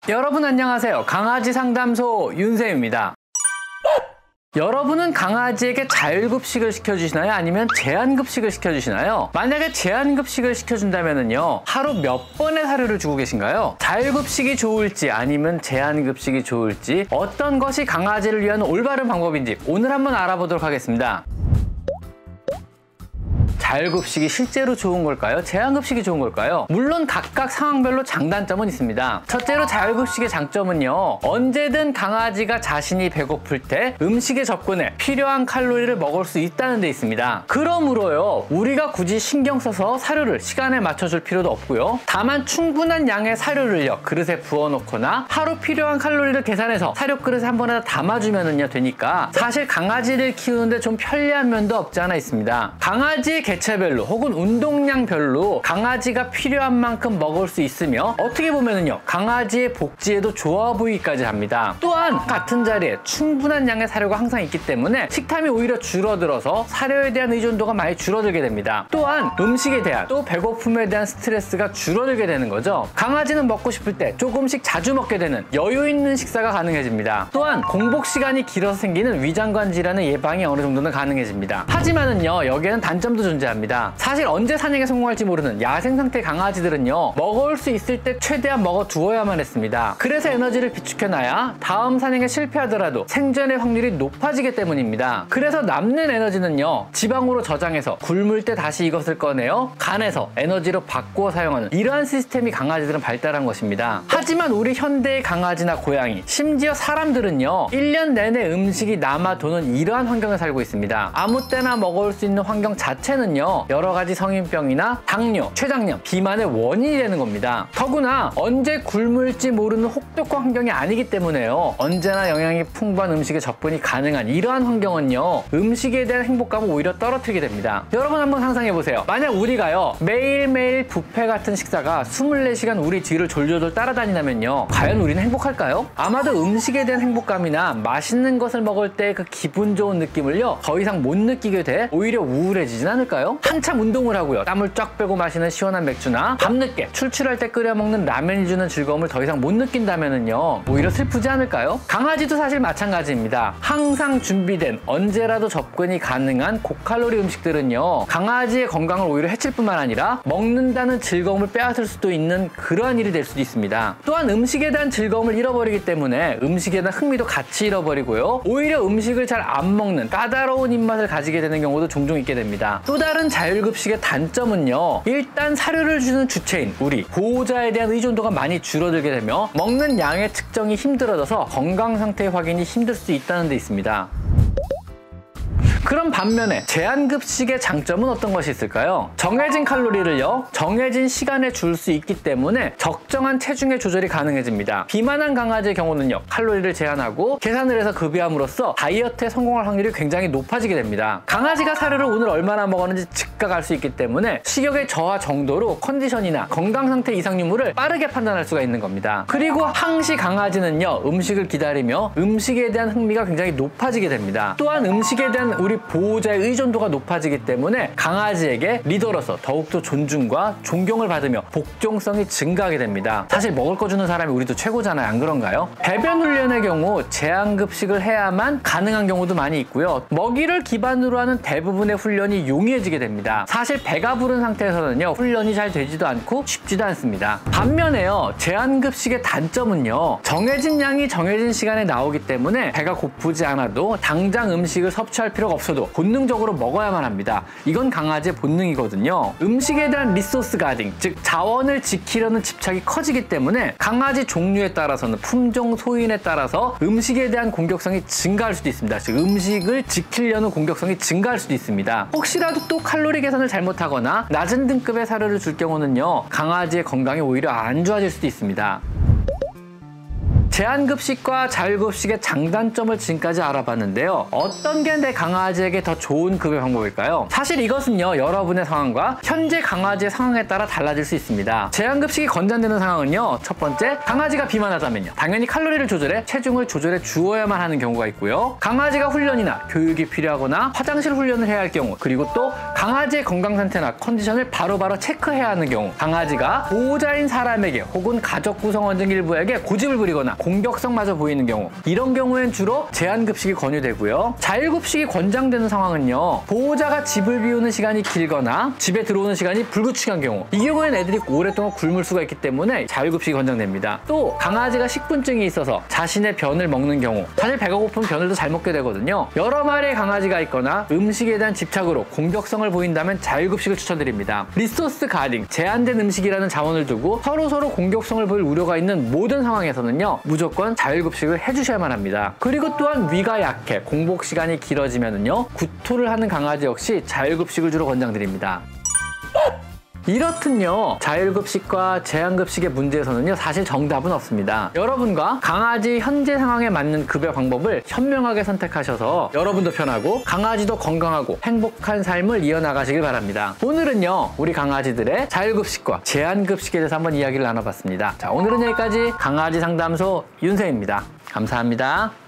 여러분 안녕하세요. 강아지 상담소 윤쌤입니다. 여러분은 강아지에게 자율급식을 시켜주시나요? 아니면 제한급식을 시켜주시나요? 만약에 제한급식을 시켜준다면요, 하루 몇 번의 사료를 주고 계신가요? 자율급식이 좋을지 아니면 제한급식이 좋을지, 어떤 것이 강아지를 위한 올바른 방법인지 오늘 한번 알아보도록 하겠습니다. 자율급식이 실제로 좋은 걸까요? 제한급식이 좋은 걸까요? 물론 각각 상황별로 장단점은 있습니다. 첫째로 자율급식의 장점은요, 언제든 강아지가 자신이 배고플 때 음식에 접근해 필요한 칼로리를 먹을 수 있다는 데 있습니다. 그러므로요, 우리가 굳이 신경 써서 사료를 시간에 맞춰줄 필요도 없고요, 다만 충분한 양의 사료를요 그릇에 부어놓거나 하루 필요한 칼로리를 계산해서 사료 그릇에 한 번에 담아주면은요 되니까 사실 강아지를 키우는데 좀 편리한 면도 없지 않아 있습니다. 강아지의 개체별로 혹은 운동량별로 강아지가 필요한 만큼 먹을 수 있으며, 어떻게 보면은요 강아지의 복지에도 좋아 보이기까지 합니다. 또한 같은 자리에 충분한 양의 사료가 항상 있기 때문에 식탐이 오히려 줄어들어서 사료에 대한 의존도가 많이 줄어들게 됩니다. 또한 음식에 대한, 또 배고픔에 대한 스트레스가 줄어들게 되는 거죠. 강아지는 먹고 싶을 때 조금씩 자주 먹게 되는 여유 있는 식사가 가능해집니다. 또한 공복 시간이 길어서 생기는 위장관 질환의 예방이 어느 정도는 가능해집니다. 하지만은요, 여기에는 단점도 존재합니다. 사실 언제 사냥에 성공할지 모르는 야생 상태 강아지들은요, 먹을 수 있을 때 최대한 먹어 두어야만 했습니다. 그래서 에너지를 비축해놔야 다음 사냥에 실패하더라도 생존의 확률이 높아지기 때문입니다. 그래서 남는 에너지는요, 지방으로 저장해서 굶을 때 다시 이것을 꺼내어 간에서 에너지로 바꾸어 사용하는 이러한 시스템이 강아지들은 발달한 것입니다. 하지만 우리 현대의 강아지나 고양이, 심지어 사람들은요 1년 내내 음식이 남아도는 이러한 환경에 살고 있습니다. 아무 때나 먹을 수 있는 환경 자체는요 여러 가지 성인병이나 당뇨, 췌장염, 비만의 원인이 되는 겁니다. 더구나 언제 굶을지 모르는 혹독한 환경이 아니기 때문에요, 언제나 영양이 풍부한 음식에 접근이 가능한 이러한 환경은요 음식에 대한 행복감을 오히려 떨어뜨리게 됩니다. 여러분 한번 상상해보세요. 만약 우리가요 매일매일 뷔페 같은 식사가 24시간 우리 뒤를 졸졸 따라다니면요, 과연 우리는 행복할까요? 아마도 음식에 대한 행복감이나 맛있는 것을 먹을 때 그 기분 좋은 느낌을요 더 이상 못 느끼게 돼 오히려 우울해지진 않을까요? 한참 운동을 하고요, 땀을 쫙 빼고 마시는 시원한 맥주나 밤늦게 출출할 때 끓여 먹는 라면이 주는 즐거움을 더 이상 못 느낀다면은요 오히려 슬프지 않을까요? 강아지도 사실 마찬가지입니다. 항상 준비된, 언제라도 접근이 가능한 고칼로리 음식들은요 강아지의 건강을 오히려 해칠 뿐만 아니라 먹는다는 즐거움을 빼앗을 수도 있는 그러한 일이 될 수도 있습니다. 또한 음식에 대한 즐거움을 잃어버리기 때문에 음식에 대한 흥미도 같이 잃어버리고요, 오히려 음식을 잘 안 먹는 까다로운 입맛을 가지게 되는 경우도 종종 있게 됩니다. 또 다른 자율급식의 단점은요, 일단 사료를 주는 주체인 우리 보호자에 대한 의존도가 많이 줄어들게 되며 먹는 양의 측정이 힘들어져서 건강 상태 확인이 힘들 수 있다는 데 있습니다. 그럼 반면에 제한급식의 장점은 어떤 것이 있을까요? 정해진 칼로리를요 정해진 시간에 줄 수 있기 때문에 적정한 체중의 조절이 가능해집니다. 비만한 강아지의 경우는요 칼로리를 제한하고 계산을 해서 급여함으로써 다이어트에 성공할 확률이 굉장히 높아지게 됩니다. 강아지가 사료를 오늘 얼마나 먹었는지 즉각 알 수 있기 때문에 식욕의 저하 정도로 컨디션이나 건강 상태 이상 유무를 빠르게 판단할 수가 있는 겁니다. 그리고 항시 강아지는요 음식을 기다리며 음식에 대한 흥미가 굉장히 높아지게 됩니다. 또한 음식에 대한 우리 보호자의 의존도가 높아지기 때문에 강아지에게 리더로서 더욱더 존중과 존경을 받으며 복종성이 증가하게 됩니다. 사실 먹을 거 주는 사람이 우리도 최고잖아요, 안 그런가요? 배변 훈련의 경우 제한급식을 해야만 가능한 경우도 많이 있고요, 먹이를 기반으로 하는 대부분의 훈련이 용이해지게 됩니다. 사실 배가 부른 상태에서는요 훈련이 잘 되지도 않고 쉽지도 않습니다. 반면에요 제한급식의 단점은요, 정해진 양이 정해진 시간에 나오기 때문에 배가 고프지 않아도 당장 음식을 섭취할 필요가 없어도 본능적으로 먹어야만 합니다. 이건 강아지의 본능이거든요. 음식에 대한 리소스 가딩, 즉 자원을 지키려는 집착이 커지기 때문에 강아지 종류에 따라서는 품종 소인에 따라서 음식에 대한 공격성이 증가할 수도 있습니다. 즉 음식을 지키려는 공격성이 증가할 수도 있습니다. 혹시라도 또 칼로리 계산을 잘못하거나 낮은 등급의 사료를 줄 경우는요 강아지의 건강이 오히려 안 좋아질 수도 있습니다. 제한급식과 자율급식의 장단점을 지금까지 알아봤는데요. 어떤 게 내 강아지에게 더 좋은 급여 방법일까요? 사실 이것은요, 여러분의 상황과 현재 강아지의 상황에 따라 달라질 수 있습니다. 제한급식이 권장되는 상황은요, 첫 번째, 강아지가 비만하다면요. 당연히 칼로리를 조절해 체중을 조절해 주어야만 하는 경우가 있고요. 강아지가 훈련이나 교육이 필요하거나 화장실 훈련을 해야 할 경우, 그리고 또 강아지의 건강 상태나 컨디션을 바로바로 체크해야 하는 경우, 강아지가 보호자인 사람에게 혹은 가족 구성원 등 일부에게 고집을 부리거나 공격성마저 보이는 경우, 이런 경우엔 주로 제한급식이 권유되고요. 자율급식이 권장되는 상황은요, 보호자가 집을 비우는 시간이 길거나 집에 들어오는 시간이 불규칙한 경우, 이 경우엔 애들이 오랫동안 굶을 수가 있기 때문에 자율급식이 권장됩니다. 또 강아지가 식분증이 있어서 자신의 변을 먹는 경우, 사실 배가 고프면 변을 더 잘 먹게 되거든요. 여러 마리의 강아지가 있거나 음식에 대한 집착으로 공격성을 보인다면 자율급식을 추천드립니다. 리소스 가딩, 제한된 음식이라는 자원을 두고 서로 공격성을 보일 우려가 있는 모든 상황에서는요, 무조건 자율급식을 해주셔야만 합니다. 그리고 또한 위가 약해 공복 시간이 길어지면은요, 구토를 하는 강아지 역시 자율급식을 주로 권장드립니다. 이렇듯요, 자율급식과 제한급식의 문제에서는요, 사실 정답은 없습니다. 여러분과 강아지 현재 상황에 맞는 급여 방법을 현명하게 선택하셔서 여러분도 편하고 강아지도 건강하고 행복한 삶을 이어나가시길 바랍니다. 오늘은요, 우리 강아지들의 자율급식과 제한급식에 대해서 한번 이야기를 나눠봤습니다. 자, 오늘은 여기까지 강아지 상담소 윤세입니다. 감사합니다.